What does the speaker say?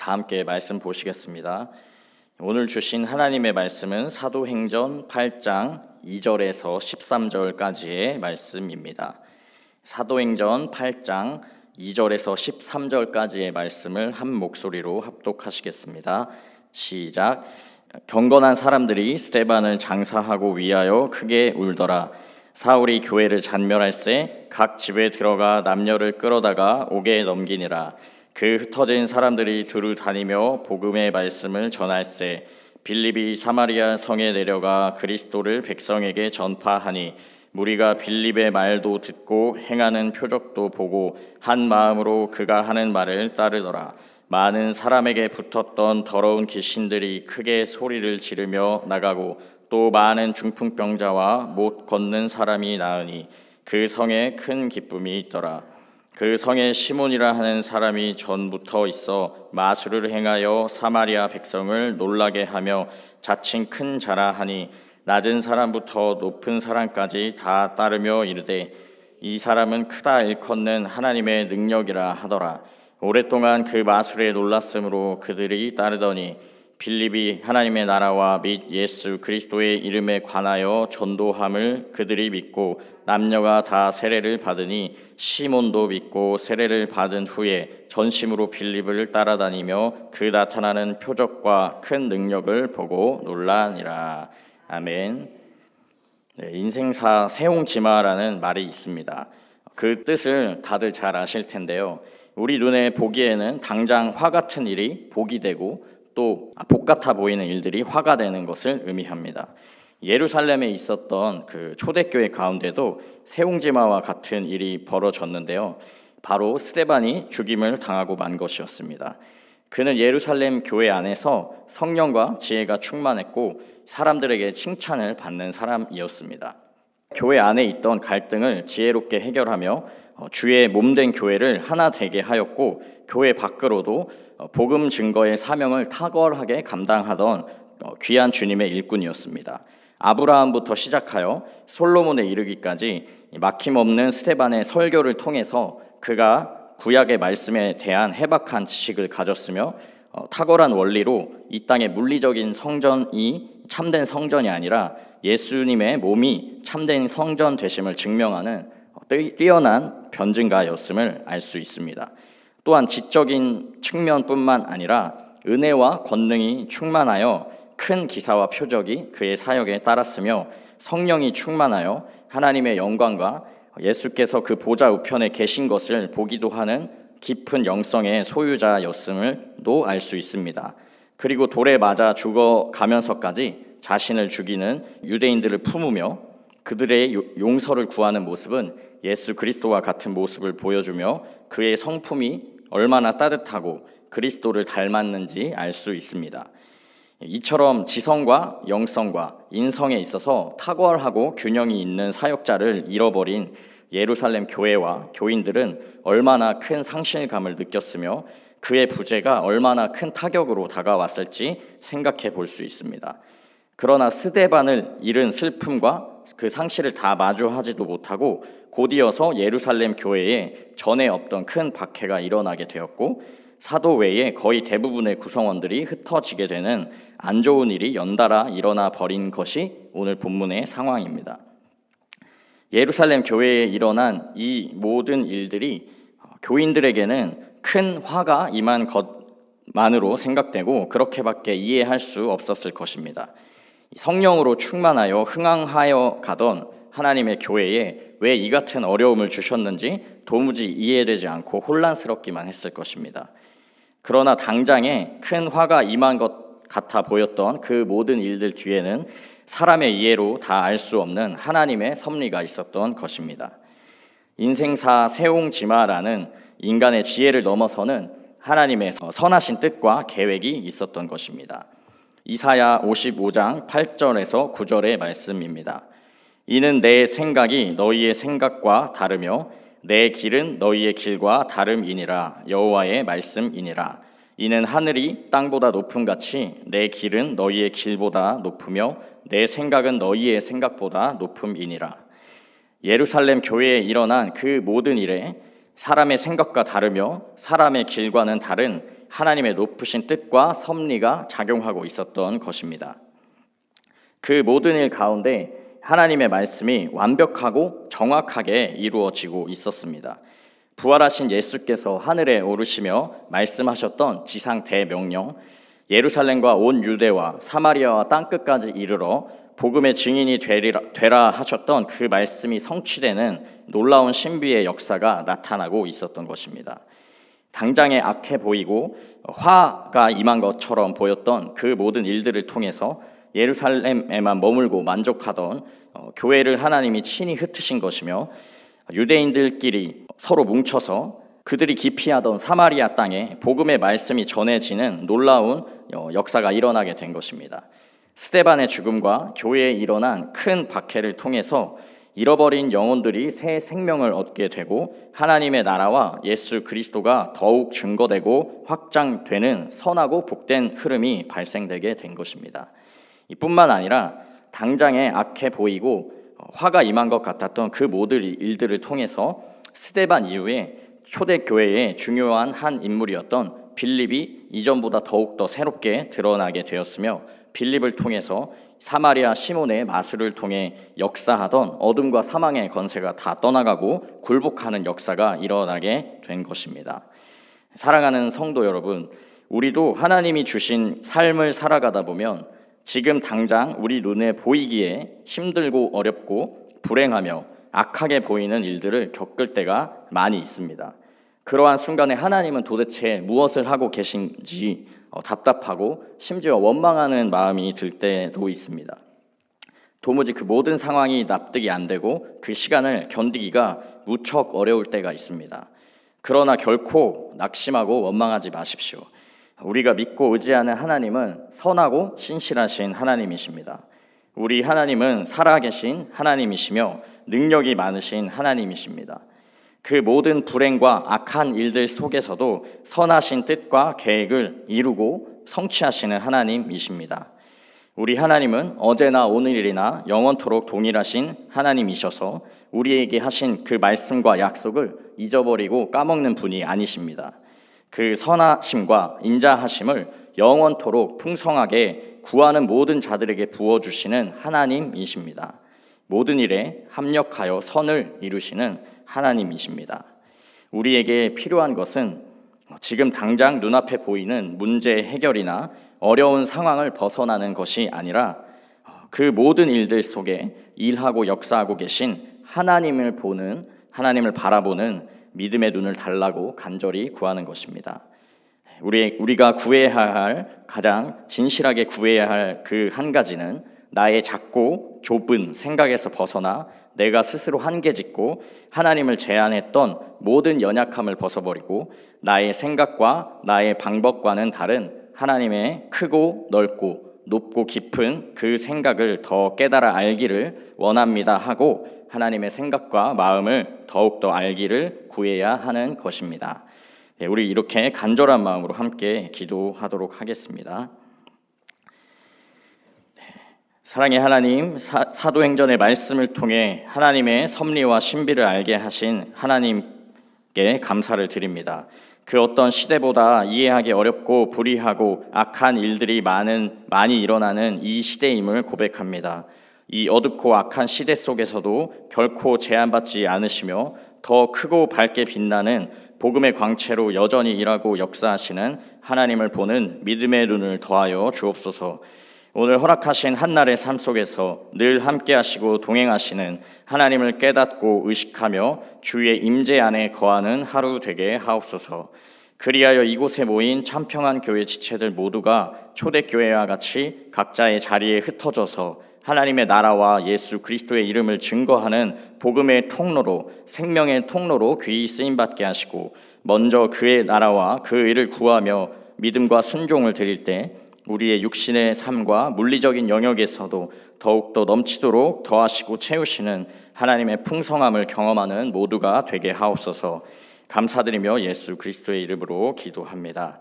다 함께 말씀 보시겠습니다. 오늘 주신 하나님의 말씀은 사도행전 8장 2절에서 13절까지의 말씀입니다. 사도행전 8장 2절에서 13절까지의 말씀을 한 목소리로 합독하시겠습니다. 시작. 경건한 사람들이 스데반을 장사하고 위하여 크게 울더라. 사울이 교회를 잔멸할세 각 집에 들어가 남녀를 끌어다가 옥에 넘기니라. 그 흩어진 사람들이 두루 다니며 복음의 말씀을 전할세 빌립이 사마리아 성에 내려가 그리스도를 백성에게 전파하니 무리가 빌립의 말도 듣고 행하는 표적도 보고 한 마음으로 그가 하는 말을 따르더라. 많은 사람에게 붙었던 더러운 귀신들이 크게 소리를 지르며 나가고 또 많은 중풍병자와 못 걷는 사람이 나으니 그 성에 큰 기쁨이 있더라. 그 성에 시몬이라 하는 사람이 전부터 있어 마술을 행하여 사마리아 백성을 놀라게 하며 자칭 큰 자라 하니 낮은 사람부터 높은 사람까지 다 따르며 이르되 이 사람은 크다 일컫는 하나님의 능력이라 하더라. 오랫동안 그 마술에 놀랐으므로 그들이 따르더니 빌립이 하나님의 나라와 및 예수 그리스도의 이름에 관하여 전도함을 그들이 믿고 남녀가 다 세례를 받으니 시몬도 믿고 세례를 받은 후에 전심으로 빌립을 따라다니며 그 나타나는 표적과 큰 능력을 보고 놀라니라. 아멘. 인생사 세옹지마라는 말이 있습니다. 그 뜻을 다들 잘 아실 텐데요. 우리 눈에 보기에는 당장 화 같은 일이 복이 되고 또 복 같아 보이는 일들이 화가 되는 것을 의미합니다. 예루살렘에 있었던 그 초대교회 가운데도 세옹지마와 같은 일이 벌어졌는데요. 바로 스데반이 죽임을 당하고 만 것이었습니다. 그는 예루살렘 교회 안에서 성령과 지혜가 충만했고 사람들에게 칭찬을 받는 사람이었습니다. 교회 안에 있던 갈등을 지혜롭게 해결하며 주의 몸된 교회를 하나 되게 하였고 교회 밖으로도 복음 증거의 사명을 탁월하게 감당하던 귀한 주님의 일꾼이었습니다. 아브라함부터 시작하여 솔로몬에 이르기까지 막힘없는 스데반의 설교를 통해서 그가 구약의 말씀에 대한 해박한 지식을 가졌으며 탁월한 원리로 이 땅의 물리적인 성전이 참된 성전이 아니라 예수님의 몸이 참된 성전 되심을 증명하는 뛰어난 변증가였음을 알 수 있습니다. 또한 지적인 측면뿐만 아니라 은혜와 권능이 충만하여 큰 기사와 표적이 그의 사역에 따랐으며 성령이 충만하여 하나님의 영광과 예수께서 그 보좌 우편에 계신 것을 보기도 하는 깊은 영성의 소유자였음을도 알 수 있습니다. 그리고 돌에 맞아 죽어가면서까지 자신을 죽이는 유대인들을 품으며 그들의 용서를 구하는 모습은 예수 그리스도와 같은 모습을 보여주며 그의 성품이 얼마나 따뜻하고 그리스도를 닮았는지 알 수 있습니다. 이처럼 지성과 영성과 인성에 있어서 탁월하고 균형이 있는 사역자를 잃어버린 예루살렘 교회와 교인들은 얼마나 큰 상실감을 느꼈으며 그의 부재가 얼마나 큰 타격으로 다가왔을지 생각해 볼 수 있습니다. 그러나 스데반을 잃은 슬픔과 그 상실을 다 마주하지도 못하고 곧이어서 예루살렘 교회에 전에 없던 큰 박해가 일어나게 되었고 사도 외에 거의 대부분의 구성원들이 흩어지게 되는 안 좋은 일이 연달아 일어나 버린 것이 오늘 본문의 상황입니다. 예루살렘 교회에 일어난 이 모든 일들이 교인들에게는 큰 화가 임한 것만으로 생각되고 그렇게밖에 이해할 수 없었을 것입니다. 성령으로 충만하여 흥황하여 가던 하나님의 교회에 왜 이 같은 어려움을 주셨는지 도무지 이해되지 않고 혼란스럽기만 했을 것입니다. 그러나 당장에 큰 화가 임한 것 같아 보였던 그 모든 일들 뒤에는 사람의 이해로 다 알 수 없는 하나님의 섭리가 있었던 것입니다. 인생사 세옹지마라는 인간의 지혜를 넘어서는 하나님의 선하신 뜻과 계획이 있었던 것입니다. 이사야 55장 8절에서 9절의 말씀입니다. 이는 내 생각이 너희의 생각과 다르며 내 길은 너희의 길과 다름이니라. 여호와의 말씀이니라. 이는 하늘이 땅보다 높음같이 내 길은 너희의 길보다 높으며 내 생각은 너희의 생각보다 높음이니라. 예루살렘 교회에 일어난 그 모든 일에 사람의 생각과 다르며 사람의 길과는 다른 하나님의 높으신 뜻과 섭리가 작용하고 있었던 것입니다. 그 모든 일 가운데 하나님의 말씀이 완벽하고 정확하게 이루어지고 있었습니다. 부활하신 예수께서 하늘에 오르시며 말씀하셨던 지상 대명령, 예루살렘과 온 유대와 사마리아와 땅끝까지 이르러 복음의 증인이 되라 하셨던 그 말씀이 성취되는 놀라운 신비의 역사가 나타나고 있었던 것입니다. 당장에 악해 보이고 화가 임한 것처럼 보였던 그 모든 일들을 통해서 예루살렘에만 머물고 만족하던 교회를 하나님이 친히 흩으신 것이며, 유대인들끼리 서로 뭉쳐서 그들이 기피하던 사마리아 땅에 복음의 말씀이 전해지는 놀라운 역사가 일어나게 된 것입니다. 스데반의 죽음과 교회에 일어난 큰 박해를 통해서 잃어버린 영혼들이 새 생명을 얻게 되고 하나님의 나라와 예수 그리스도가 더욱 증거되고 확장되는 선하고 복된 흐름이 발생되게 된 것입니다. 이뿐만 아니라 당장에 악해 보이고 화가 임한 것 같았던 그 모든 일들을 통해서 스데반 이후에 초대교회의 중요한 한 인물이었던 빌립이 이전보다 더욱더 새롭게 드러나게 되었으며, 빌립을 통해서 사마리아 시몬의 마술을 통해 역사하던 어둠과 사망의 권세가 다 떠나가고 굴복하는 역사가 일어나게 된 것입니다. 사랑하는 성도 여러분, 우리도 하나님이 주신 삶을 살아가다 보면 지금 당장 우리 눈에 보이기에 힘들고 어렵고 불행하며 악하게 보이는 일들을 겪을 때가 많이 있습니다. 그러한 순간에 하나님은 도대체 무엇을 하고 계신지 답답하고 심지어 원망하는 마음이 들 때도 있습니다. 도무지 그 모든 상황이 납득이 안 되고 그 시간을 견디기가 무척 어려울 때가 있습니다. 그러나 결코 낙심하고 원망하지 마십시오. 우리가 믿고 의지하는 하나님은 선하고 신실하신 하나님이십니다. 우리 하나님은 살아계신 하나님이시며 능력이 많으신 하나님이십니다. 그 모든 불행과 악한 일들 속에서도 선하신 뜻과 계획을 이루고 성취하시는 하나님이십니다. 우리 하나님은 어제나 오늘이나 영원토록 동일하신 하나님이셔서 우리에게 하신 그 말씀과 약속을 잊어버리고 까먹는 분이 아니십니다. 그 선하심과 인자하심을 영원토록 풍성하게 구하는 모든 자들에게 부어주시는 하나님이십니다. 모든 일에 합력하여 선을 이루시는 하나님이십니다. 우리에게 필요한 것은 지금 당장 눈앞에 보이는 문제 해결이나 어려운 상황을 벗어나는 것이 아니라 그 모든 일들 속에 일하고 역사하고 계신 하나님을 바라보는 믿음의 눈을 달라고 간절히 구하는 것입니다. 우리가 구해야 할, 가장 진실하게 구해야 할 그 한 가지는 나의 작고 좁은 생각에서 벗어나 내가 스스로 한계짓고 하나님을 제한했던 모든 연약함을 벗어버리고 나의 생각과 나의 방법과는 다른 하나님의 크고 넓고 높고 깊은 그 생각을 더 깨달아 알기를 원합니다 하고 하나님의 생각과 마음을 더욱더 알기를 구해야 하는 것입니다. 우리 이렇게 간절한 마음으로 함께 기도하도록 하겠습니다. 사랑의 하나님, 사도행전의 말씀을 통해 하나님의 섭리와 신비를 알게 하신 하나님께 감사를 드립니다. 그 어떤 시대보다 이해하기 어렵고 불의하고 악한 일들이 많이 일어나는 이 시대임을 고백합니다. 이 어둡고 악한 시대 속에서도 결코 제한받지 않으시며 더 크고 밝게 빛나는 복음의 광채로 여전히 일하고 역사하시는 하나님을 보는 믿음의 눈을 더하여 주옵소서. 오늘 허락하신 한날의 삶 속에서 늘 함께 하시고 동행하시는 하나님을 깨닫고 의식하며 주의 임재 안에 거하는 하루 되게 하옵소서. 그리하여 이곳에 모인 참평한 교회 지체들 모두가 초대교회와 같이 각자의 자리에 흩어져서 하나님의 나라와 예수 그리스도의 이름을 증거하는 복음의 통로로, 생명의 통로로 귀히 쓰임받게 하시고, 먼저 그의 나라와 그 일을 구하며 믿음과 순종을 드릴 때 우리의 육신의 삶과 물리적인 영역에서도 더욱더 넘치도록 더하시고 채우시는 하나님의 풍성함을 경험하는 모두가 되게 하옵소서. 감사드리며 예수 그리스도의 이름으로 기도합니다.